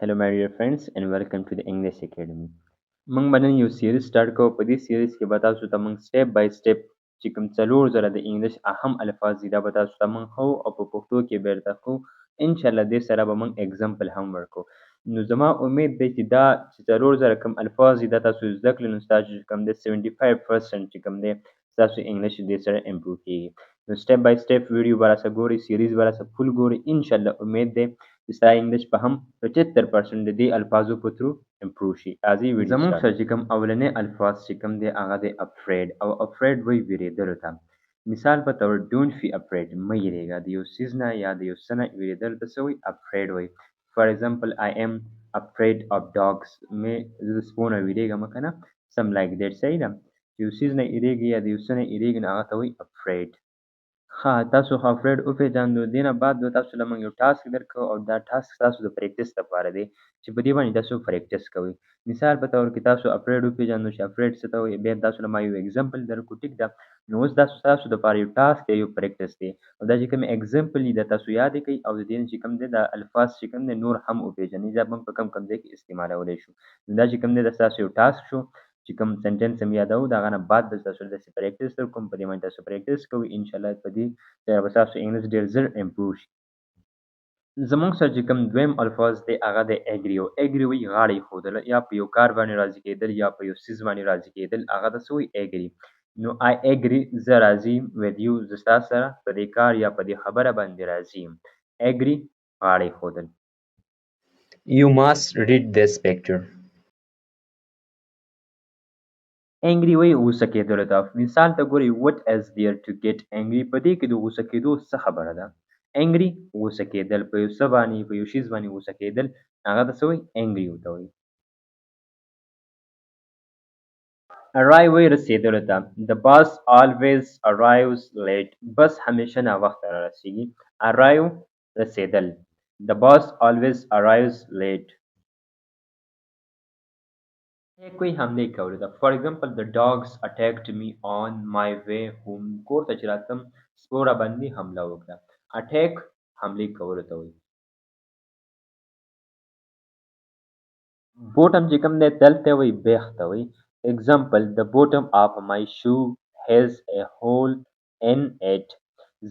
Hello, my dear friends, and welcome to the English Academy. موږ به نن یو سیریز سٹارټ کوو. په دې سیریز کې به تاسو ته موږ سټیپ بای سټیپ چې کوم څلور ځله د انګلیش اهم الفاظ دي دا به تاسو ته موږ ښو او په پښتو کې به درته ښو. انشاءالله دې سره به موږ اگزامپل هم ورکړو. نو زما امید دی چې دا چې څلور ځله کوم الفاظ دي دا تاسو زده کړئ نو ستاسو چې کوم دی 75% چې کوم دی ستاسو انګلیش دې سره امپروو کېږي. نو سټیپ بای سټیپ ویډیو به راسره ګورئ، سیریز به راسره فل ګورئ. انشاءالله امید دی چې ستا انګلیش به هم 75% د دې الفاظو په تھرو امپروو شي. راځئ ویډیو زموږ سره چې کوم اولنی الفاظ چې کوم دی هغه دی افریډ او افریډ وایي ویرېدلو ته. مثال په طور ډونټ بی افریډ مه یېرېږه. د یو څیز نه یا د یو څه نه ویرېدلو ته څه وایي؟ افریډ وایي. فار ایگزامپل آی ایم افریډ اف ډاګس، زه د سپو نه ویرېږم که نه، سم لایک دیټ. صحیح ده. چې یو څیز نه یېرېږي یا د یو څه نه یېرېږي نو هغه ته وایي افریډ. ښه، تاسو خو افریډ وپېژاندو. دې نه بعد به تاسو له موږ یو ټاسک درکوو او دا ټاسک تاسو د پریکټس لپاره دی چې په دې باندې تاسو پریکټس کوئ. مثال په طور کې تاسو افریډ وپېژاندو چې افریډ څه ته وایي، بیا تاسو له ما یو اگزامپل درکړو. ټیک ده. نو اوس دا ستاسو دپاره یو ټاسک دی، یو پریکټس دی او دا چې کوم اگزامپل دي دا تاسو یاد کړئ او د دې نه چې کوم دی دا الفاظ چې کوم دی نور هم وپېژنئ. دا به موږ په کوم کوم ځای کې استعمالولی شو. نو دا چې کوم دی دا ستاسو یو ټاسک شو چې کوم سنټنس هم یادوو د هغه نه بعد به تاسو داسې پریکټس درکوم. په دې باندې تاسو پریکټس کوئ. انشاءالله په دې سره به ستاسو انګلیش ډېر زر امپروو شي. زموږ سره چې کوم دویم الفاظ دی هغه دی اګري. او اګري وایي غاړه ایښودل، یا په یو کار باندې راضي کېدل یا په یو څیز باندې راضي کېدل، هغه ته څه وایي؟ اګري. نو آی اګري، زه راضي یم ود یو، زه ستا سره په دې کار یا په دې خبره باندې راضي یم. اګري غاړه ایښودل. You must read this picture. angry وایي غوسه کېدلو ته. مثال ته ګورئ what is there to get angry. په دې کې د غوسه کېدو څه خبره ده؟ angry غوسه کېدل، په یو څه باندې په یو شیز باندې غوسه کېدل هغه ته څه وایي؟ angry ورته وایي. arrive وایي رسېدلو ته. the bus always arrives late. بس همیشه ناوخته را رسېږي. arrive رسېدل. the bus always arrives late. کوئی حملې کولو ته. فار ایگزامپل the dogs attacked me on my way home. کور ته چې راتلم سپو را باندې حمله وکړه. اټیک حملې کولو ته وایي. بوټم چې کوم دی تل ته وایي بیخ ته وایي. example the bottom of my shoe has a hole in it.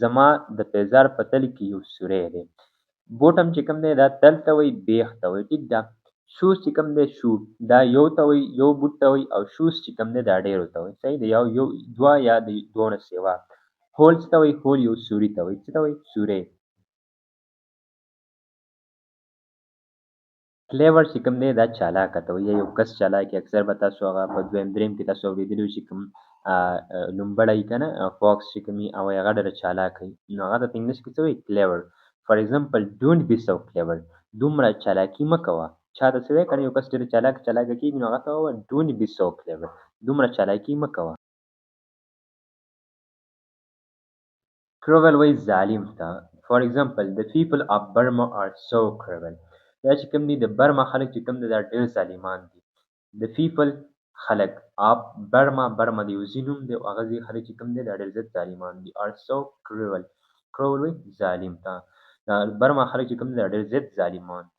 زما د پیزار په تل کې یو سوری دی. بوټم چې کوم دی دا تل ته وایي بیخ ته وایي. ټیک ده. شوز چې کوم دی شو دا یو ته وایي، یو بوټ ته وایي، او شوز چې کوم دی دا ډېرو ته وایي. صحیح دی. یو دوه یا د دوه نه سیوا. هول څه ته وایي؟ هول یو سوري ته وایي. څه ته وایي؟ سوری. کلیور چې کوم دی دا چالاکه ته وایي یا یو کس چالاک. اکثر به تاسو هغه په دویم دریم کې تاسو اورېدلي وي چې کوم لومړی که نه فاکس چې کوم وي هغه هغه ډېره چالاکه وي نو هغه ته په انګلیش کې څه وایي؟ کلیور. فار ایگزامپل ډونټ بي سو کلیور. دومره چالاکي مه کوه. چاته څه وایي که نه یو کس ډېر چالاکه کېږي نو هغه ته ووایه ډونټ بي سو کلیور. دومره چالاکي مه کوه. cruel وایي ظالم ته. فار ایگزامپل the people of Burma are so cruel. دا چې کوم دي د برما خلک چې کوم دي دا ډېر ظالمان دي. the people خلک of Burma، برما د یو ځای نوم دی او هغه ځای خلک چې کوم دي دا ډېر زیات ظالمان دي. are so cruel. cruel وایي ظالم ته. دا برما خلک چې کوم دي دا ډېر زیات ظالمان دي.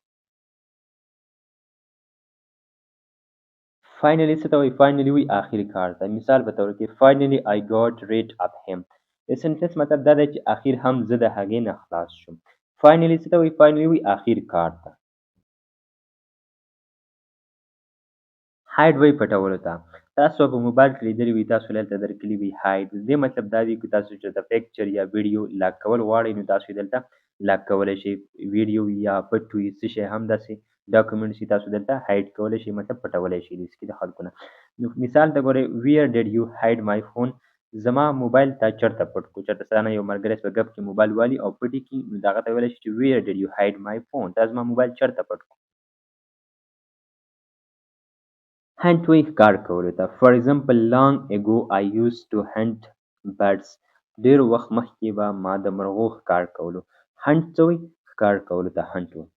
finally څه ته وایي؟ finally وایي آخر کار ته. مثال په طور کې finally I got rid of him. د سنټنس مطلب دا دی چې اخر هم زه د هغې نه خلاص شوم. finally څه ته وایي؟ finally وایي آخر کار ته. هایډ وایي پټولو ته. تاسو په موبایل کې لیدلي وي، تاسو دلته درکلي وي هایډ. د دې مطلب دا دی که تاسو چېرته پکچر یا ویډیو لاک کول غواړئ نو تاسو یې دلته لاک کولی شئ. ویډیو یا پټ وي څه شی هم داسې ډاکومنټس چې تاسو دلته هایډ کولی شئ، مطلب پټولی شئ د خلکو نه. نو مثال ته ګورئ ویر ډیډ یو هایډ مای فون. زما موبایل تا چېرته پټ کړو. چېرته ستا نه یو ملګری په ګپ کې موبایل والي او پټ یې کړي نو د هغه ته ویلی شي چې ویر ډیډ یو هایډ مای فون. تا زما موبایل چېرته پټ کړو. هنټ وایي ښکار کولو ته. فار ایگزامپل لانګ اګو آی یوز ټو هنټ برډز. ډېر وخت مخکې به ما د مرغو ښکار کولو. هنټ څه وایي؟ ښکار کولو ته هنټ وایي.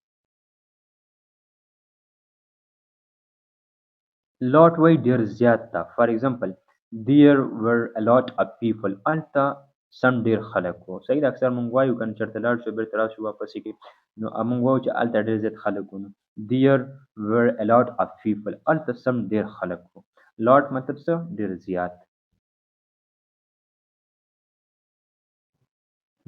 lot وایي ډېر زیات ته. فار ایگزامپل there were a lot of people. هلته سم ډېر خلک وو. صحیح ده، اکثر مونږ وایو که نه چېرته لاړ شو بېرته راشو واپسې کې نو مونږ وایو چې هلته ډېر زیات خلک وو. نو there were a lot of people. هلته سم ډېر خلک وو. lot مطلب څه؟ ډېر زیات.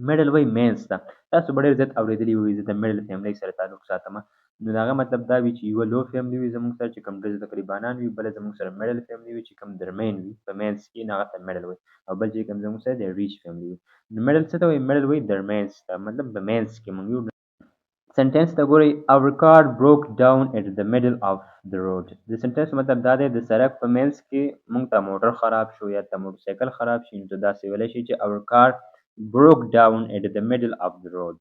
میډل وایي مینځ ته. تاسو به ډېر زیات اورېدلي وي زه د میډل فیملۍ سره تعلق ساتم. نو د هغه مطلب دا وي چې یوه لو فیملي وي زموږ سره چې کوم ډېر زیات قریبانان وي، بله زموږ سره میډل فیملي وي چې کوم درمیان وي په مینځ کې نو هغه ته میډل وایي، او بل چې کوم زموږ سره د ریچ فیملي وي. نو میډل څه ته وایي؟ میډل وایي درمیانځ ته، مطلب په مینځ کې مونږ یو. سنټنس ته ګورئ our car broke down at the middle of the road. د سنټنس مطلب دا دی د سړک په منځ کې موږ ته موټر خراب شو یا ته موټرسایکل خراب شي نو داسې ویلی شي چې our car broke down at the middle of the road.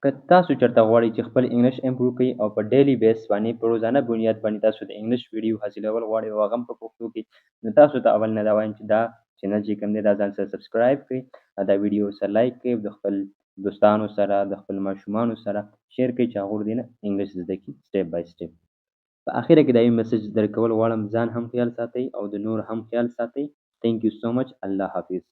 که تاسو چېرته غواړئ چې خپل انګلیش امپروو کړئ او په ډیلی بیس باندې په روزانه بنیاد باندې تاسو د انګلیش ویډیو حاصلول غواړئ او هغه هم په پښتو کې، نو تاسو ته اول نه دا وایم چې دا چینل چې کوم دی دا ځان سره سبسکرایب کړئ، دا ویډیو سره لایک کړئ، د خپل دوستانو سره د خپل ماشومانو سره شیر کړئ چې هغوی دې نه انګلیش زده کړي سټیپ بای سټیپ. په اخره کې دا یو میسج درکول غواړم ځان هم خیال ساتئ او د نور هم خیال ساتئ. تھینک یو سو مچ. الله حافظ.